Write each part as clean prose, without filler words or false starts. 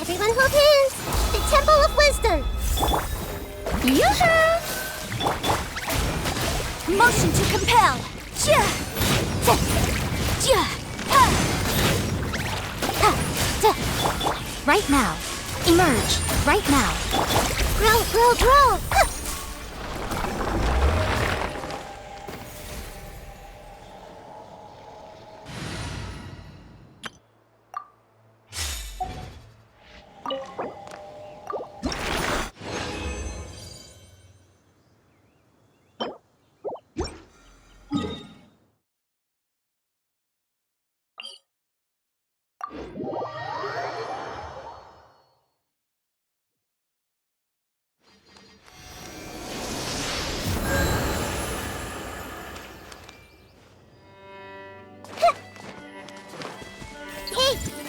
Everyone hold hands! The Temple of Wisdom! Yoo-hoo! Motion to compel! Ja! Ja! Ja! Ha! Ha! Da! Right now. Emerge. Right now. Grow, grow, grow! Ha! Hey!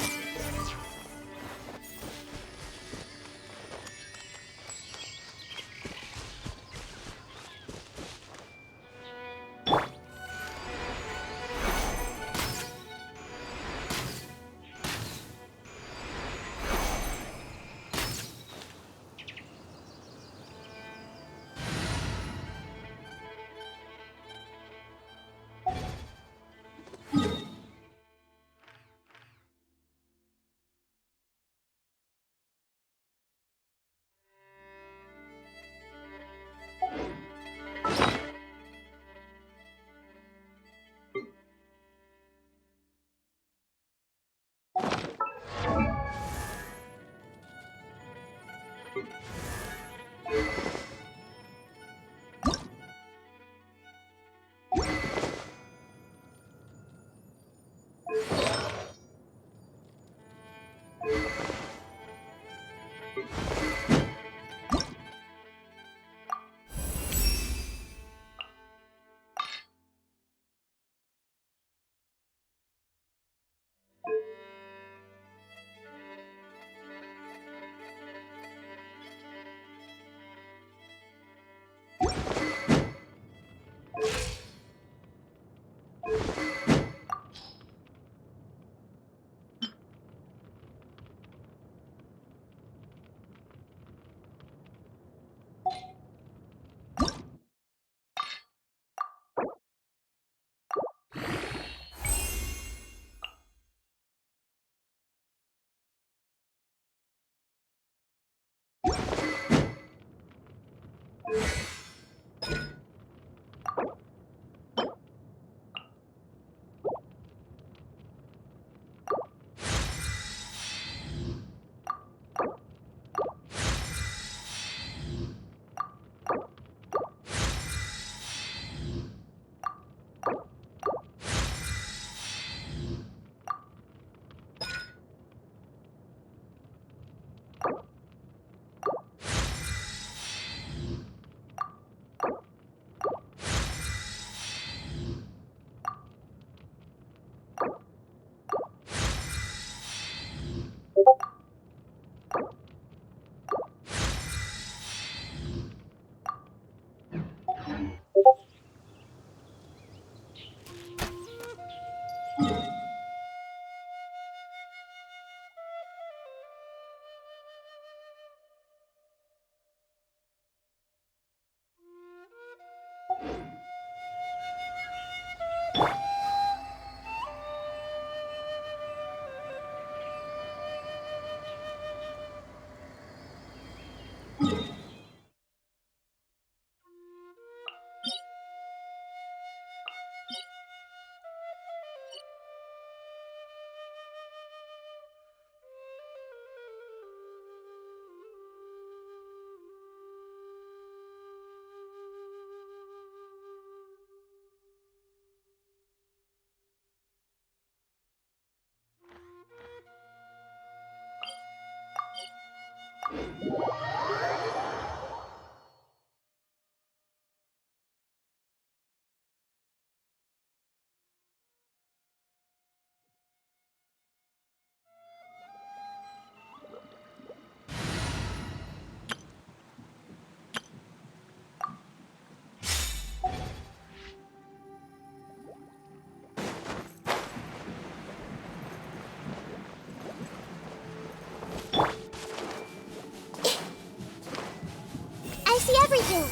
everything!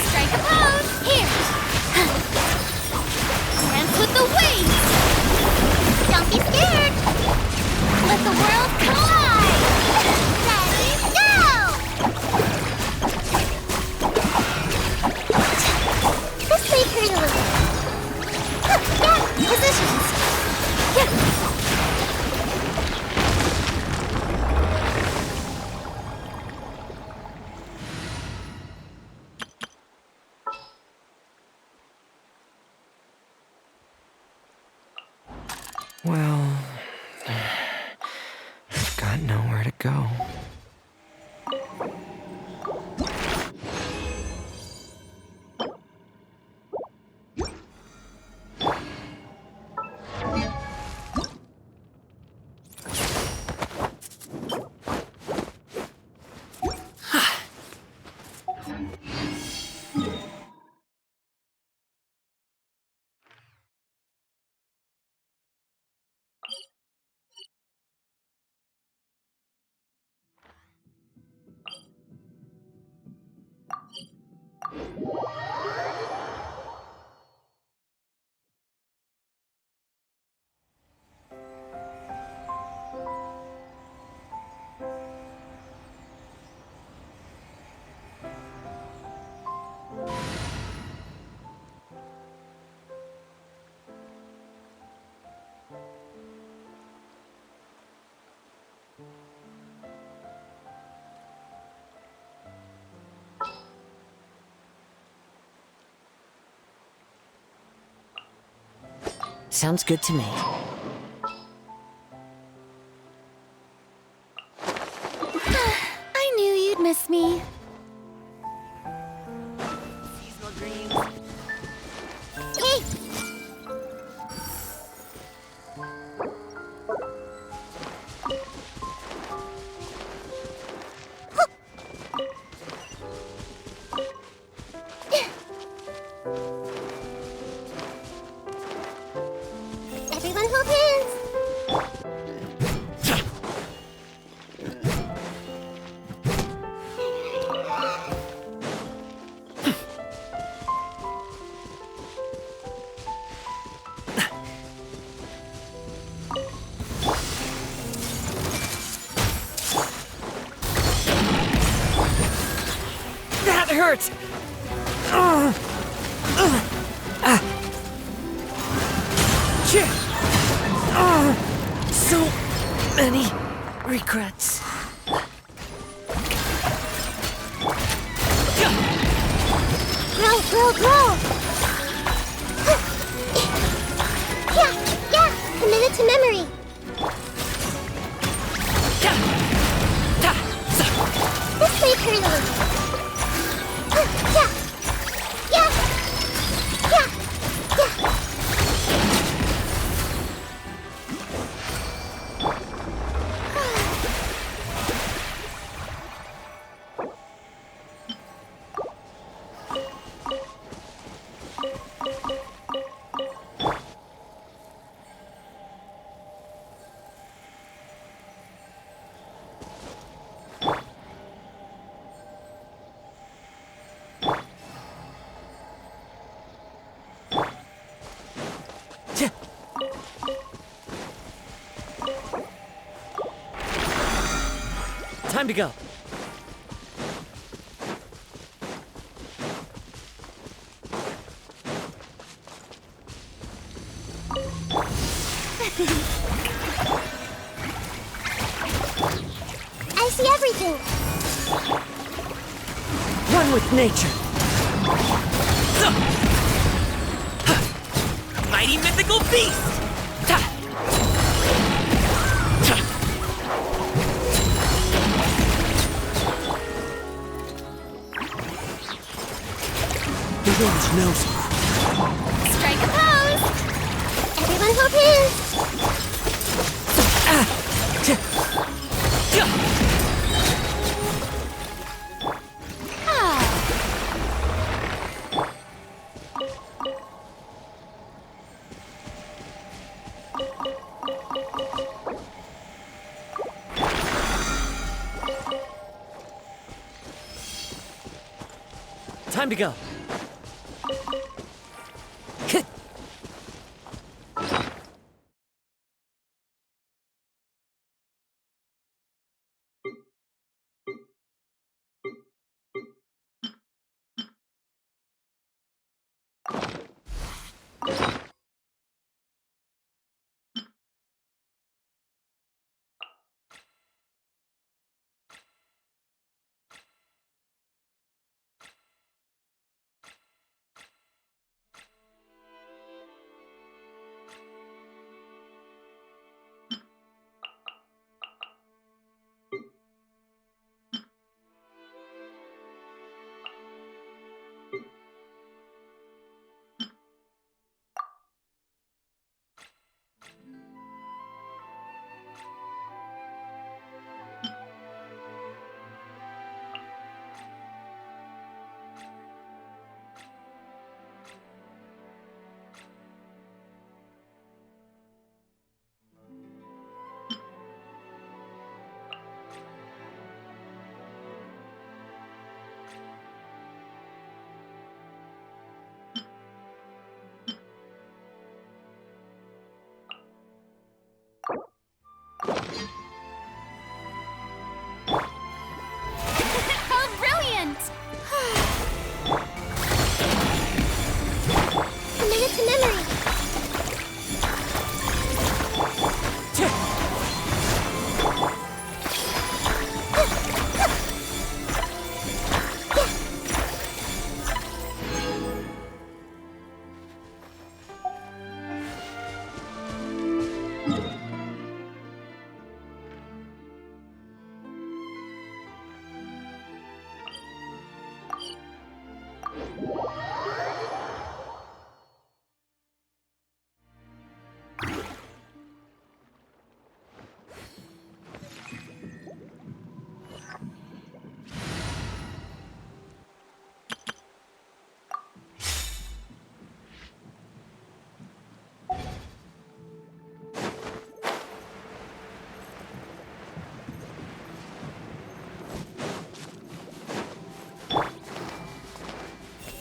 Strike a pose! Here! Dance with the waves! Don't be scared! Let the world collide! Ready, go! This may hurt a little. Yeah, positions! Yeah. Well, I've got nowhere to go. Sounds good to me. I knew you'd miss me. Seasonal greens. Hey! Everyone hold hands! That hurts! So many regrets. Grow! Yeah! Committed to memory! This may hurt a little. Yeah! Time to go. I see everything! One with nature. Mighty mythical beast! The wind knows me. Strike a pose! Everyone hold hands! Time to go. How brilliant! Commit it to memory.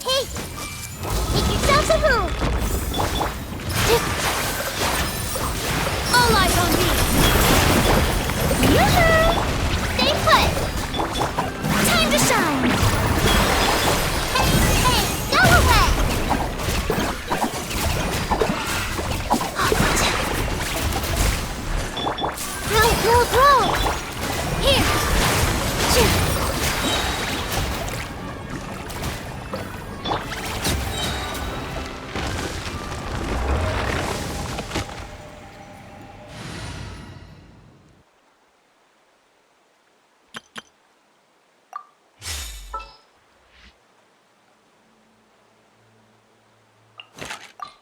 Hey! Make yourselves a move! All eyes on me! Yoo-hoo! Stay put! Time to shine! Hey, go away! Grow! Here!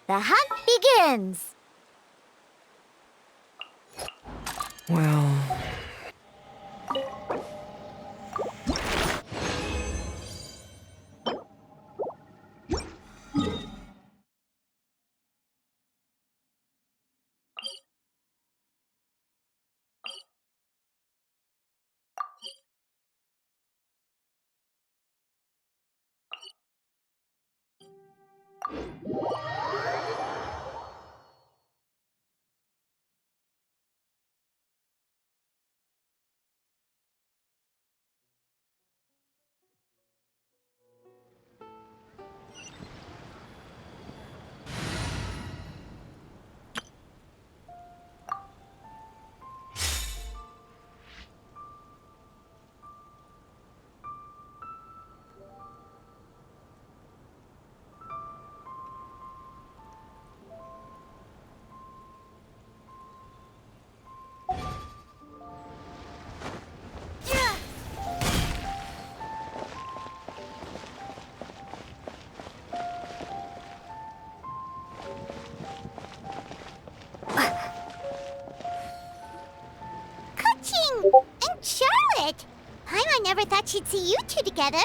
The hunt begins! Well... And Charlotte! I never thought she'd see you two together.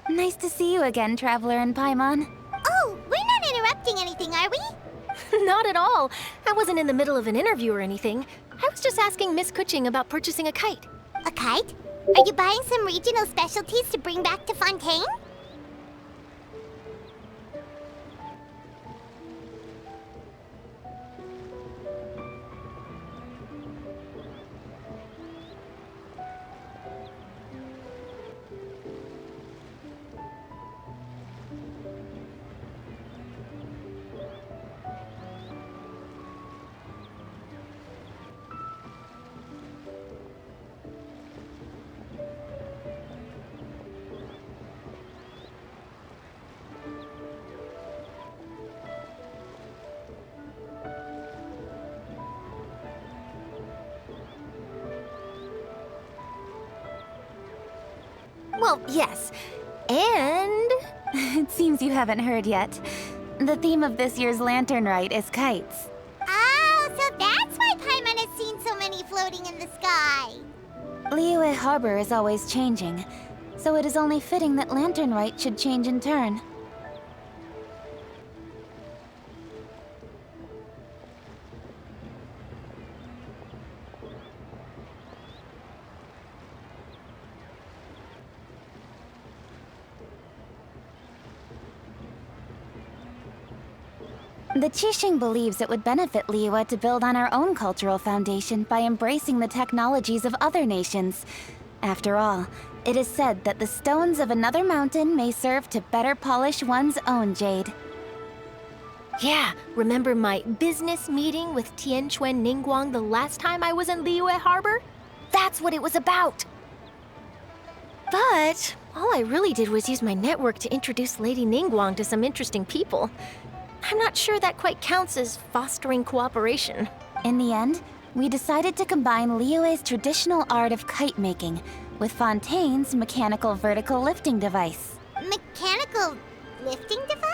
Nice to see you again, Traveler and Paimon. Oh, we're not interrupting anything, are we? Not at all. I wasn't in the middle of an interview or anything. I was just asking Miss Kuching about purchasing a kite. A kite? Are you buying some regional specialties to bring back to Fontaine? Well, yes. And... It seems you haven't heard yet. The theme of this year's Lantern Rite is kites. Oh, so that's why Paimon has seen so many floating in the sky. Liyue Harbor is always changing, so it is only fitting that Lantern Rite should change in turn. The Qixing believes it would benefit Liyue to build on our own cultural foundation by embracing the technologies of other nations. After all, it is said that the stones of another mountain may serve to better polish one's own jade. yeah, remember my business meeting with Tianquan Ningguang the last time I was in Liyue Harbor? That's what it was about. But all I really did was use my network to introduce Lady Ningguang to some interesting people. I'm not sure that quite counts as fostering cooperation. In the end, we decided to combine Liyue's traditional art of kite making with Fontaine's mechanical vertical lifting device. Mechanical lifting device?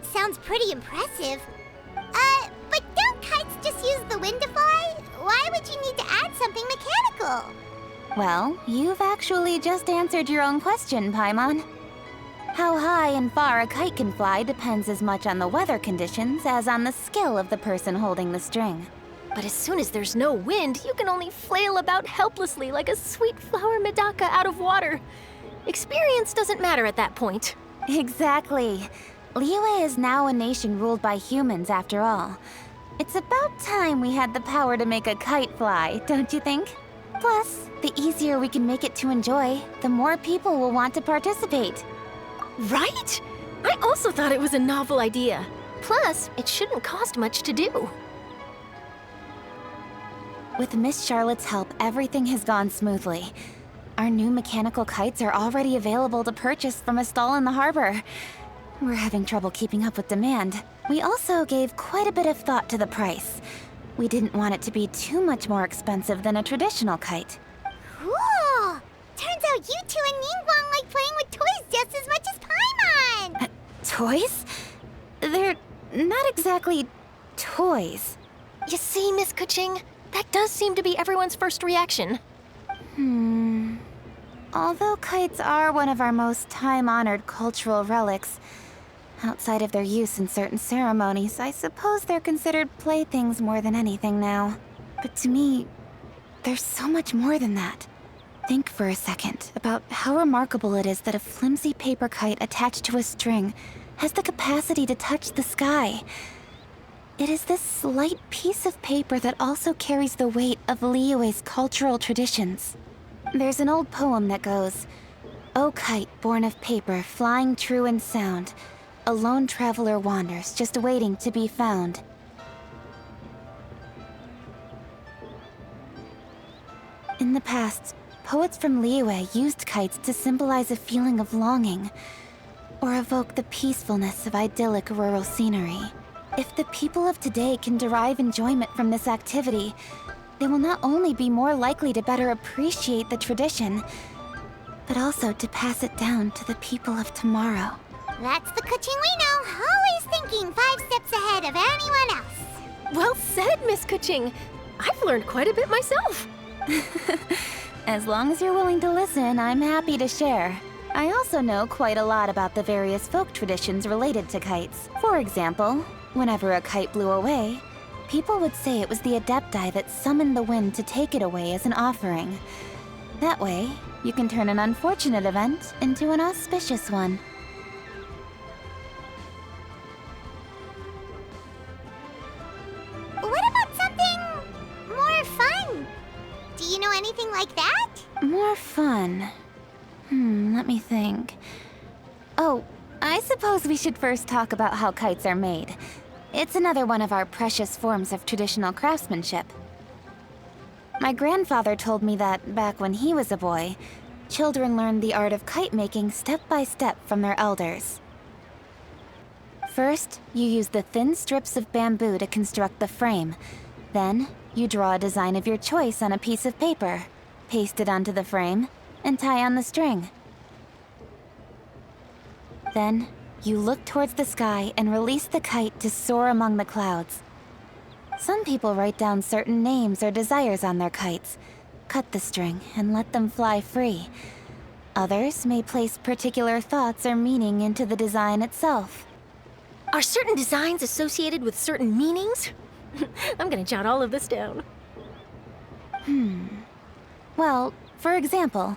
Sounds pretty impressive. But don't kites just use the wind to fly? Why would you need to add something mechanical? Well, you've actually just answered your own question, Paimon. How high and far a kite can fly depends as much on the weather conditions as on the skill of the person holding the string. But as soon as there's no wind, you can only flail about helplessly like a sweet flower medaka out of water. Experience doesn't matter at that point. Exactly. Liyue is now a nation ruled by humans, after all. It's about time we had the power to make a kite fly, don't you think? Plus, the easier we can make it to enjoy, the more people will want to participate. Right? I also thought it was a novel idea. Plus, it shouldn't cost much to do. With Miss Charlotte's help, everything has gone smoothly. Our new mechanical kites are already available to purchase from a stall in the harbor. We're having trouble keeping up with demand. We also gave quite a bit of thought to the price. We didn't want it to be too much more expensive than a traditional kite. Cool! Turns out you two and Ningguang like playing with toys just as much as Paimon! Toys? They're not exactly toys. You see, Miss Kuching, that does seem to be everyone's first reaction. Although kites are one of our most time-honored cultural relics, outside of their use in certain ceremonies, I suppose they're considered playthings more than anything now. But to me, there's so much more than that. Think for a second about how remarkable it is that a flimsy paper kite attached to a string has the capacity to touch the sky. It is this slight piece of paper that also carries the weight of Liyue's cultural traditions. There's an old poem that goes, "O kite born of paper, flying true and sound, a lone traveler wanders, just waiting to be found." In the past, poets from Liyue used kites to symbolize a feeling of longing, or evoke the peacefulness of idyllic rural scenery. If the people of today can derive enjoyment from this activity, they will not only be more likely to better appreciate the tradition, but also to pass it down to the people of tomorrow. That's the Kuching we know, always thinking 5 steps ahead of anyone else. Well said, Miss Kuching. I've learned quite a bit myself. As long as you're willing to listen, I'm happy to share. I also know quite a lot about the various folk traditions related to kites. For example, whenever a kite blew away, People would say it was the Adepti that summoned the wind to take it away as an offering. That way, you can turn an unfortunate event into an auspicious one. What about something more fun? Do you know anything like that? More fun. Let me think. Oh, I suppose we should first talk about how kites are made. It's another one of our precious forms of traditional craftsmanship. My grandfather told me that, back when he was a boy, children learned the art of kite making step by step from their elders. First, you use the thin strips of bamboo to construct the frame. Then, you draw a design of your choice on a piece of paper, paste it onto the frame, and tie on the string. Then, you look towards the sky and release the kite to soar among the clouds. Some people write down certain names or desires on their kites, cut the string, and let them fly free. Others may place particular thoughts or meaning into the design itself. Are certain designs associated with certain meanings? I'm gonna jot all of this down. Well, for example,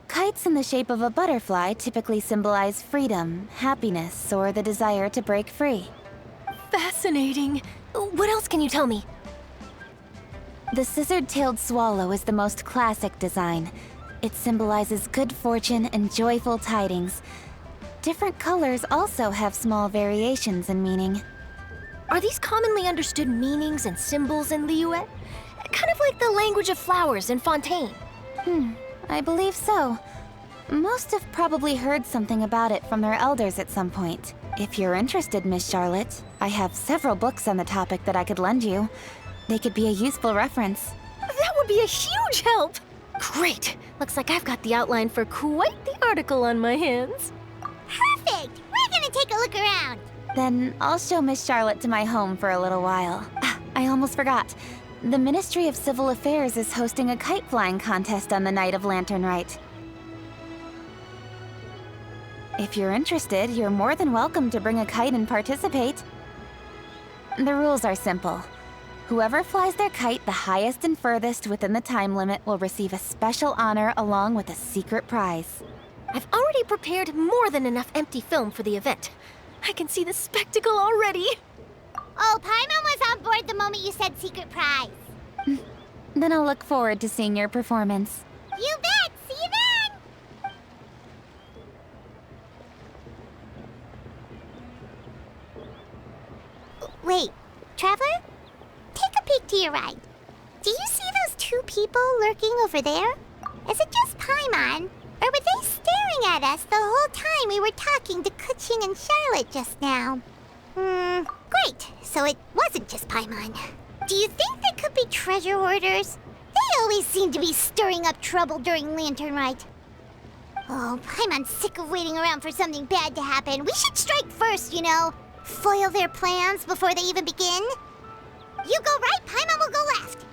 kites in the shape of a butterfly typically symbolize freedom, happiness, or the desire to break free. Fascinating. What else can you tell me? The scissored-tailed swallow is the most classic design. It symbolizes good fortune and joyful tidings. Different colors also have small variations in meaning. Are these commonly understood meanings and symbols in Liyue? Kind of like the language of flowers in Fontaine. I believe so. Most have probably heard something about it from their elders at some point. If you're interested, Miss Charlotte, I have several books on the topic that I could lend you. They could be a useful reference. That would be a huge help! Great! Looks like I've got the outline for quite the article on my hands. Perfect! We're gonna take a look around. Then I'll show Miss Charlotte to my home for a little while. I almost forgot. The Ministry of Civil Affairs is hosting a kite flying contest on the night of Lantern Rite. If you're interested, you're more than welcome to bring a kite and participate. The rules are simple. Whoever flies their kite the highest and furthest within the time limit will receive a special honor along with a secret prize. I've already prepared more than enough empty film for the event. I can see the spectacle already. Oh, Paimon was on board the moment you said secret prize. Then I'll look forward to seeing your performance. You bet! See you then! Wait, Traveler? Take a peek to your right. Do you see those two people lurking over there? Is it just Paimon? Or were they staring at us the whole time we were talking to Kuching and Charlotte just now? Great. So it wasn't just Paimon. Do you think they could be treasure hoarders? They always seem to be stirring up trouble during Lantern Rite. Oh, Paimon's sick of waiting around for something bad to happen. We should strike first, you know. Foil their plans before they even begin. You go right, Paimon will go left.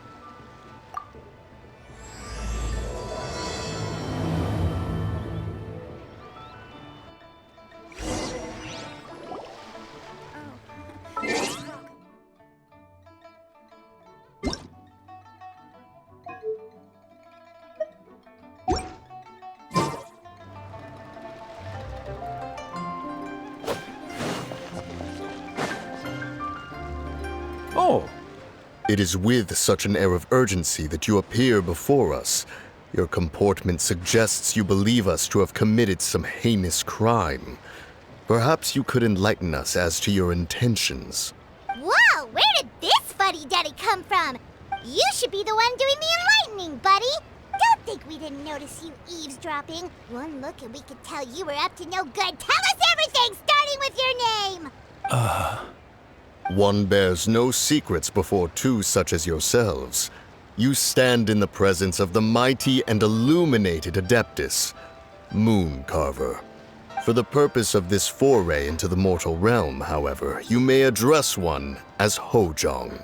Oh, It is with such an air of urgency that you appear before us. Your comportment suggests you believe us to have committed some heinous crime. Perhaps you could enlighten us as to your intentions. Whoa, where did this fuddy-duddy come from? You should be the one doing the enlightening, buddy. Don't think we didn't notice you eavesdropping. One look and we could tell you were up to no good. Tell us everything, starting with your name. One bears no secrets before two such as yourselves. You stand in the presence of the mighty and illuminated Adeptus, Moon Carver. For the purpose of this foray into the mortal realm, however, you may address one as Hojong.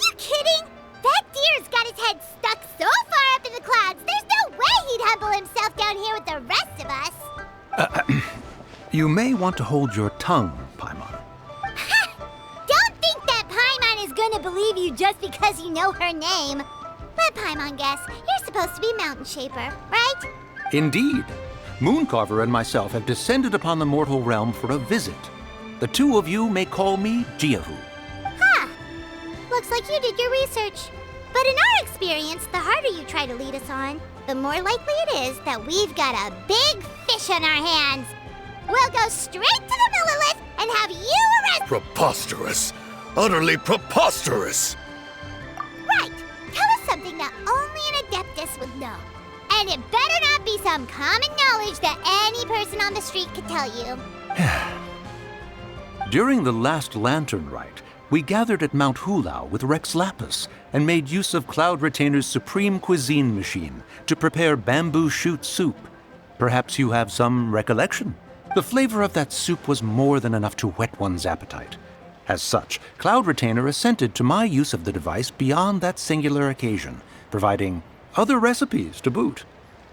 You kidding? That deer's got his head stuck so far up in the clouds, there's no way he'd humble himself down here with the rest of us. you may want to hold your tongue, Paimon. Don't think that gonna believe you just because you know her name. Let Paimon guess. You're supposed to be Mountain Shaper, right? Indeed. Mooncarver and myself have descended upon the mortal realm for a visit. The two of you may call me Jiahu. Huh. Looks like you did your research. But in our experience, the harder you try to lead us on, the more likely it is that we've got a big fish on our hands. We'll go straight to the Millilith and have you arrested. Preposterous! Utterly preposterous! Right. Tell us something that only an Adeptus would know. And it better not be some common knowledge that any person on the street could tell you. During the last Lantern Rite, we gathered at Mount Hulao with Rex Lapis and made use of Cloud Retainer's supreme cuisine machine to prepare bamboo shoot soup. Perhaps you have some recollection? The flavor of that soup was more than enough to whet one's appetite. As such, Cloud Retainer assented to my use of the device beyond that singular occasion, providing other recipes to boot.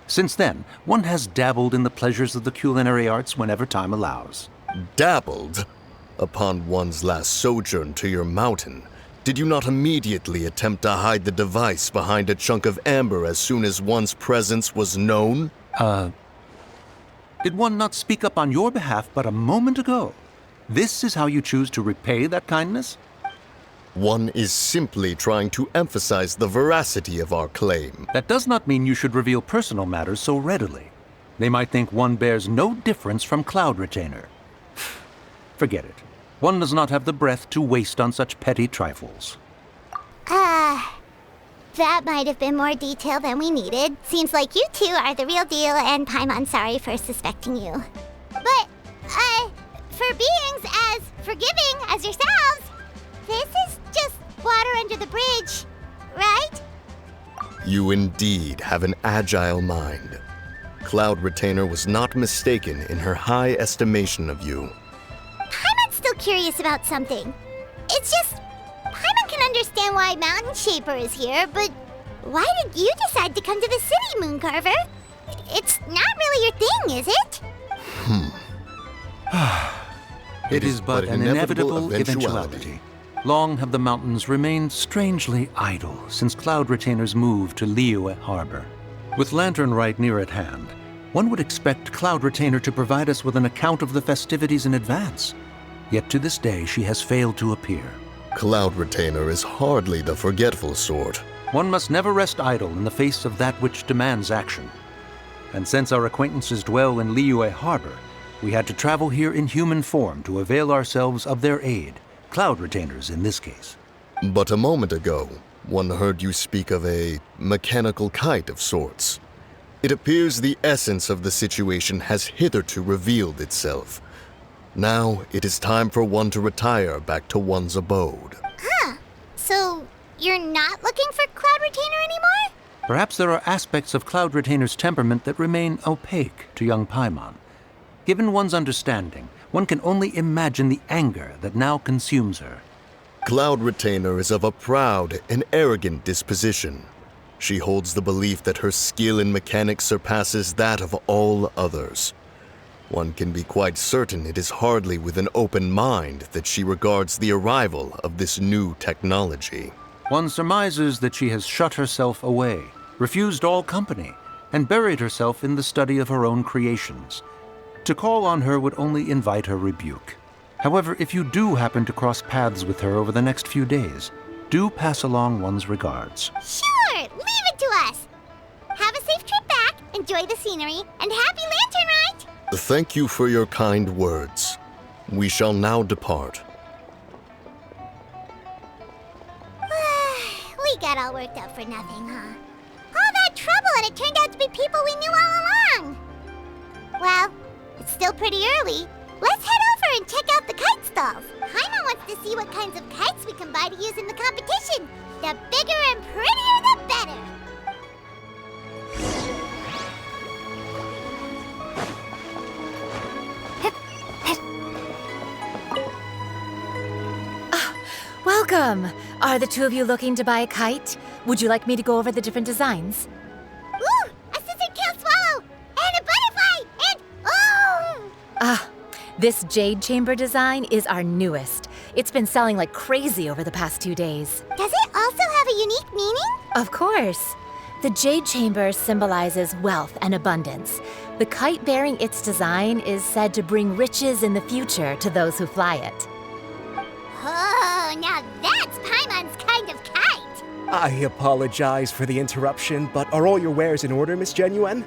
Since then, one has dabbled in the pleasures of the culinary arts whenever time allows. Dabbled? Upon one's last sojourn to your mountain, did you not immediately attempt to hide the device behind a chunk of amber as soon as one's presence was known? Did one not speak up on your behalf but a moment ago? This is how you choose to repay that kindness? One is simply trying to emphasize the veracity of our claim. That does not mean you should reveal personal matters so readily. They might think one bears no difference from Cloud Retainer. Forget it. One does not have the breath to waste on such petty trifles. That might have been more detail than we needed. Seems like you two are the real deal, and Paimon's sorry for suspecting you. But, for beings as forgiving as yourselves, this is just water under the bridge, right? You indeed have an agile mind. Cloud Retainer was not mistaken in her high estimation of you. Paimon's still curious about something. It's just, Paimon can understand why Mountain Shaper is here, but why did you decide to come to the city, Mooncarver? It's not really your thing, is it? It is but an inevitable eventuality. Long have the mountains remained strangely idle since Cloud Retainer's move to Liyue Harbor. With Lantern Rite near at hand, one would expect Cloud Retainer to provide us with an account of the festivities in advance. Yet to this day, she has failed to appear. Cloud Retainer is hardly the forgetful sort. One must never rest idle in the face of that which demands action. And since our acquaintances dwell in Liyue Harbor, we had to travel here in human form to avail ourselves of their aid, Cloud Retainers in this case. But a moment ago, one heard you speak of a mechanical kite of sorts. It appears the essence of the situation has hitherto revealed itself. Now it is time for one to retire back to one's abode. So, you're not looking for Cloud Retainer anymore? Perhaps there are aspects of Cloud Retainer's temperament that remain opaque to young Paimon. Given one's understanding, one can only imagine the anger that now consumes her. Cloud Retainer is of a proud and arrogant disposition. She holds the belief that her skill in mechanics surpasses that of all others. One can be quite certain it is hardly with an open mind that she regards the arrival of this new technology. One surmises that she has shut herself away, refused all company, and buried herself in the study of her own creations. To call on her would only invite her rebuke. However, if you do happen to cross paths with her over the next few days, do pass along one's regards. Sure, leave it to us. Have a safe trip back, enjoy the scenery, and happy Lantern Rite! Thank you for your kind words. We shall now depart. We got all worked up for nothing, huh? All that trouble and it turned out to be people we knew all along! Well, it's still pretty early. Let's head over and check out the kite stalls. Paimon wants to see what kinds of kites we can buy to use in the competition. The bigger and prettier, the better. Welcome! Are the two of you looking to buy a kite? Would you like me to go over the different designs? Ooh, a scissor kill swallow! And a butterfly! And oh! This jade chamber design is our newest. It's been selling like crazy over the past 2 days. Does it also have a unique meaning? Of course. The Jade Chamber symbolizes wealth and abundance. The kite bearing its design is said to bring riches in the future to those who fly it. Oh, now that's Paimon's kind of kite. I apologize for the interruption, but are all your wares in order, Miss Genuine?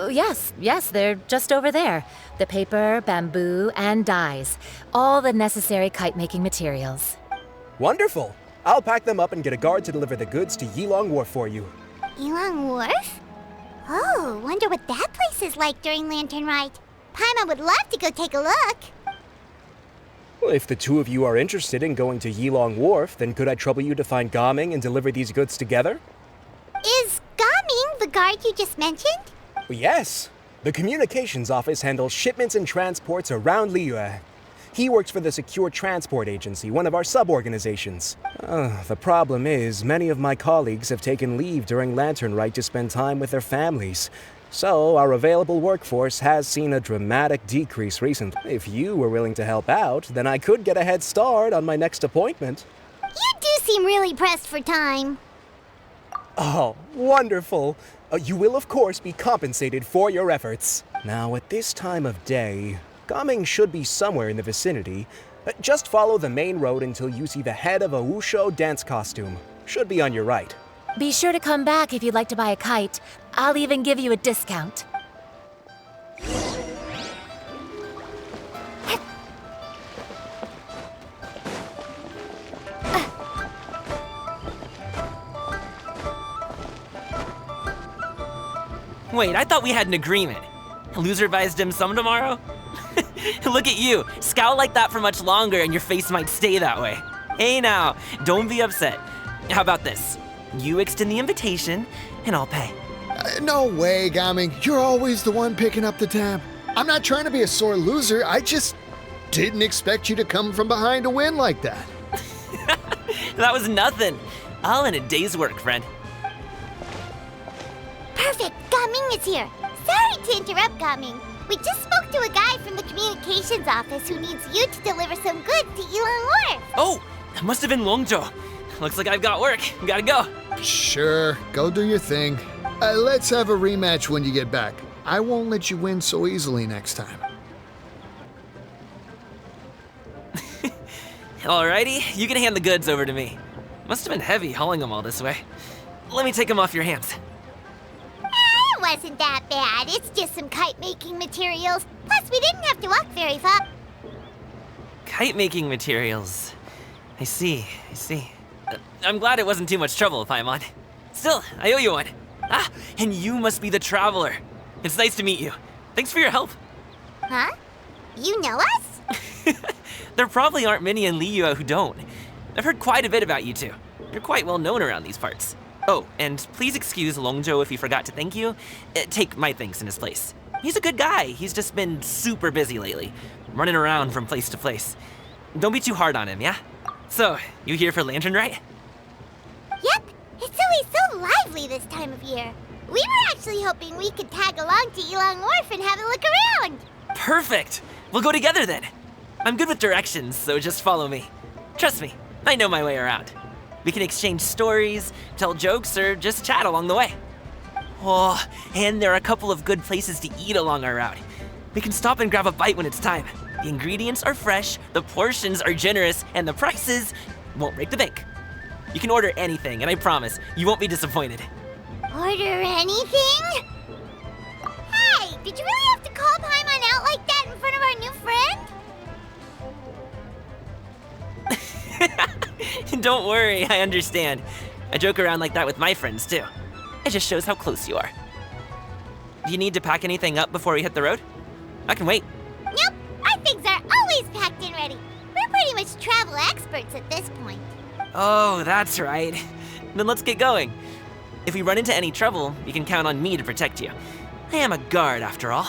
Yes, they're just over there. The paper, bamboo, and dyes. All the necessary kite-making materials. Wonderful. I'll pack them up and get a guard to deliver the goods to Yilong Wharf for you. Yilong Wharf? Oh, wonder what that place is like during Lantern Rite. Paimon would love to go take a look. Well, if the two of you are interested in going to Yilong Wharf, then could I trouble you to find Gaming and deliver these goods together? Is Gaming the guard you just mentioned? Well, yes. The communications office handles shipments and transports around Liyue. He works for the Secure Transport Agency, one of our sub-organizations. The problem is, many of my colleagues have taken leave during Lantern Rite to spend time with their families. So, our available workforce has seen a dramatic decrease recently. If you were willing to help out, then I could get a head start on my next appointment. You do seem really pressed for time. Oh, wonderful. You will, of course, be compensated for your efforts. Now, at this time of day, Gaming should be somewhere in the vicinity. Just follow the main road until you see the head of a Wushu dance costume. Should be on your right. Be sure to come back if you'd like to buy a kite. I'll even give you a discount. Wait, I thought we had an agreement. Loser buys dim sum tomorrow? Look at you, scowl like that for much longer and your face might stay that way. Hey now, don't be upset. How about this? You extend the invitation, and I'll pay. No way, Gaming. You're always the one picking up the tab. I'm not trying to be a sore loser. I just didn't expect you to come from behind to win like that. That was nothing. All in a day's work, friend. Perfect, Gaming is here. Sorry to interrupt, Gaming. We just spoke to a guy from the communications office who needs you to deliver some goods to Yilong Wharf. Oh, that must have been Longzhou. Looks like I've got work. Gotta go. Sure, go do your thing. Let's have a rematch when you get back. I won't let you win so easily next time. Alrighty, you can hand the goods over to me. Must have been heavy hauling them all this way. Let me take them off your hands. It wasn't that bad. It's just some kite-making materials. Plus, we didn't have to walk very far. Kite-making materials. I see. I'm glad it wasn't too much trouble, Paimon. Still, I owe you one. Ah, and you must be the traveler. It's nice to meet you. Thanks for your help. Huh? You know us? There probably aren't many in Liyue who don't. I've heard quite a bit about you two. You're quite well known around these parts. Oh, and please excuse Longzhou if he forgot to thank you. Take my thanks in his place. He's a good guy. He's just been super busy lately, running around from place to place. Don't be too hard on him, yeah? So, you here for Lantern Rite? Yep. It's always so lively this time of year. We were actually hoping we could tag along to Yilong Wharf and have a look around. Perfect. We'll go together then. I'm good with directions, so just follow me. Trust me, I know my way around. We can exchange stories, tell jokes, or just chat along the way. Oh, and there are a couple of good places to eat along our route. We can stop and grab a bite when it's time. The ingredients are fresh, the portions are generous, and the prices won't break the bank. You can order anything, and I promise, you won't be disappointed. Order anything? Hey, did you really have to call Paimon out like that in front of our new friend? Don't worry, I understand. I joke around like that with my friends, too. It just shows how close you are. Do you need to pack anything up before we hit the road? I can wait. Nope, our things are always packed and ready. We're pretty much travel experts at this point. Oh, that's right. Then let's get going. If we run into any trouble, you can count on me to protect you. I am a guard, after all.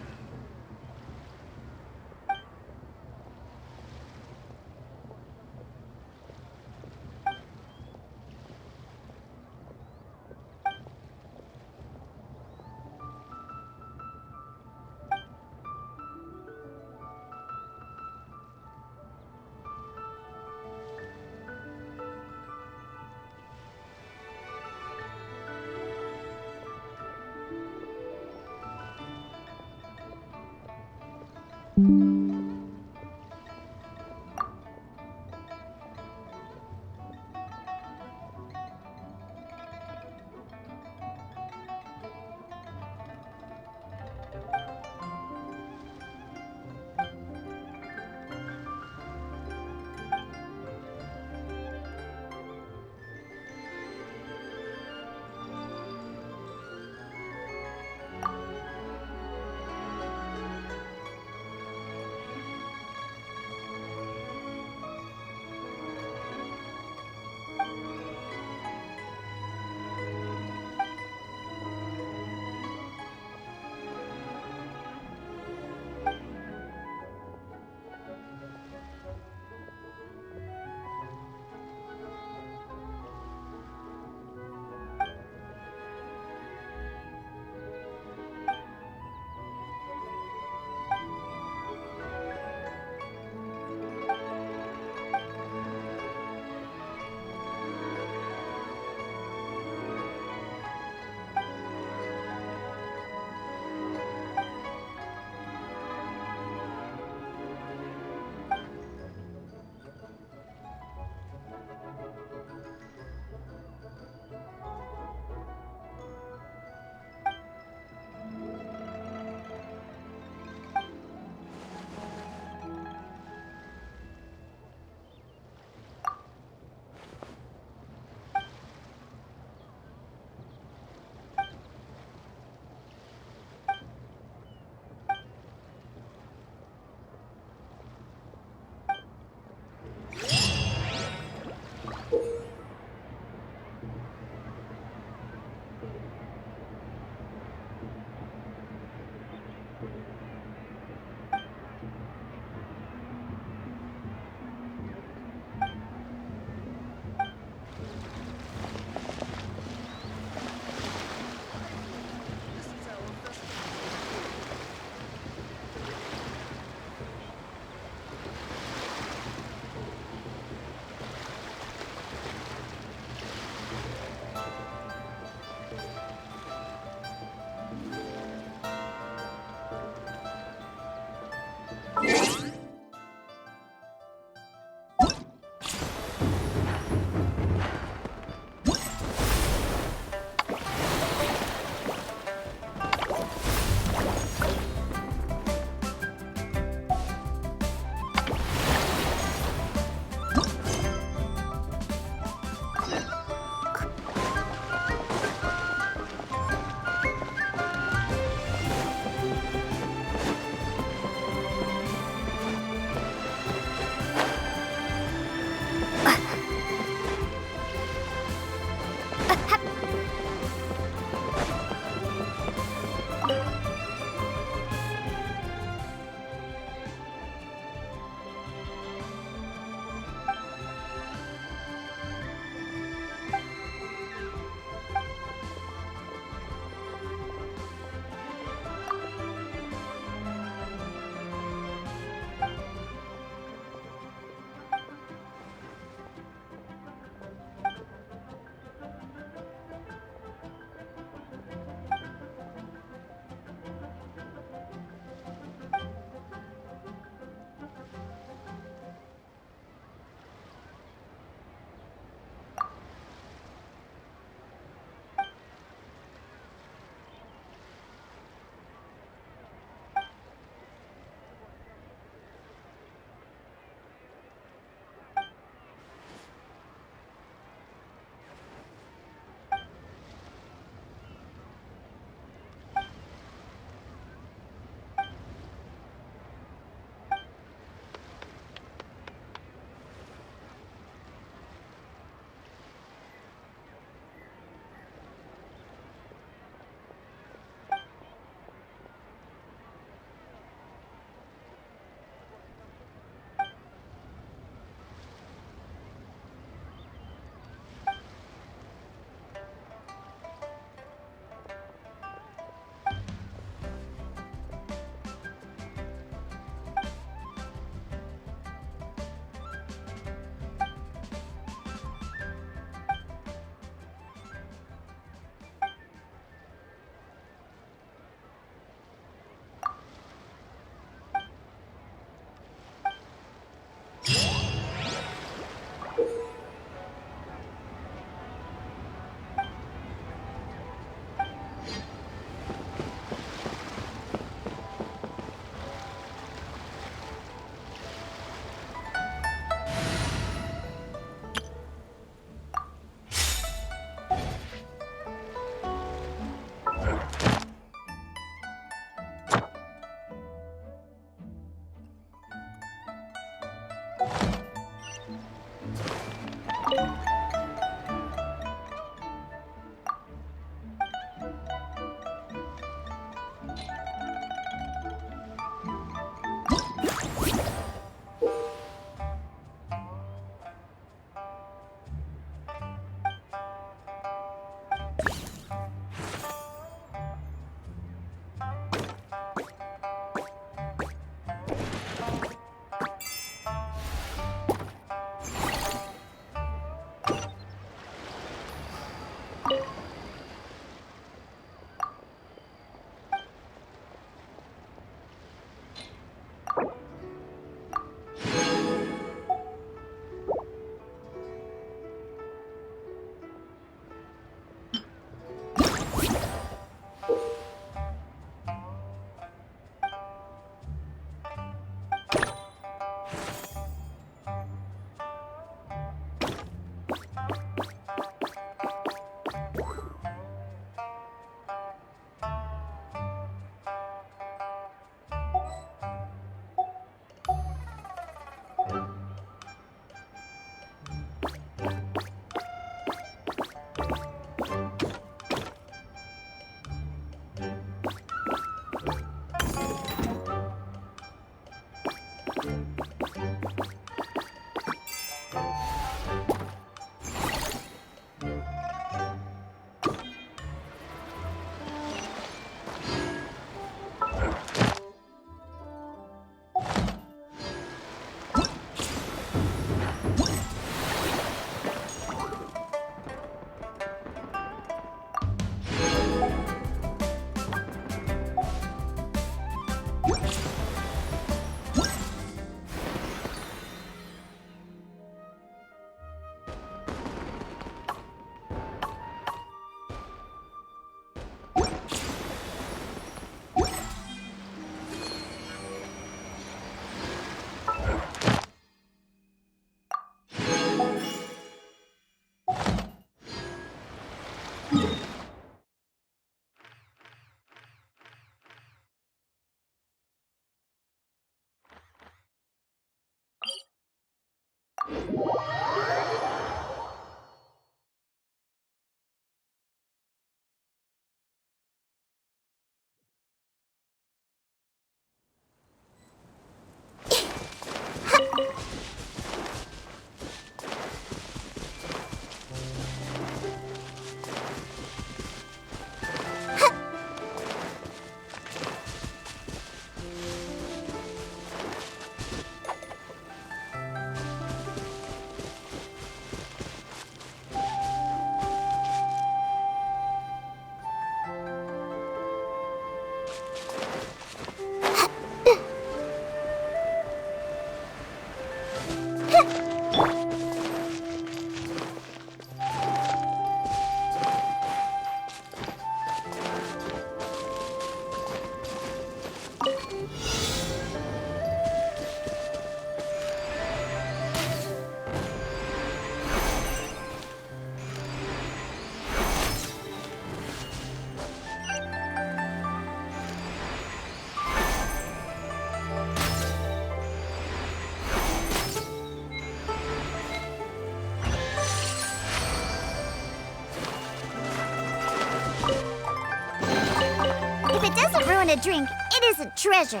A drink, it isn't treasure.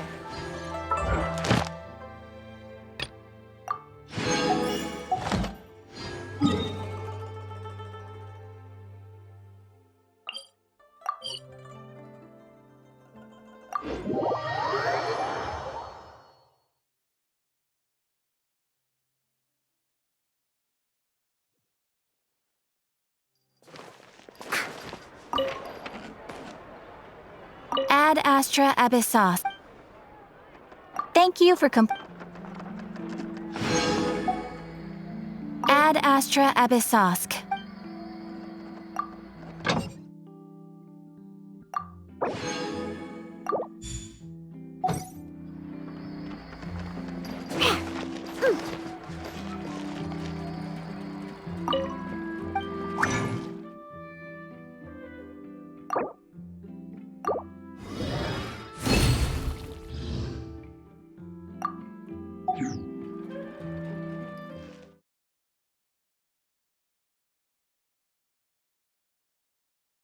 Ad Astra Abyssos. Thank you for Ad Astra Abyssosk.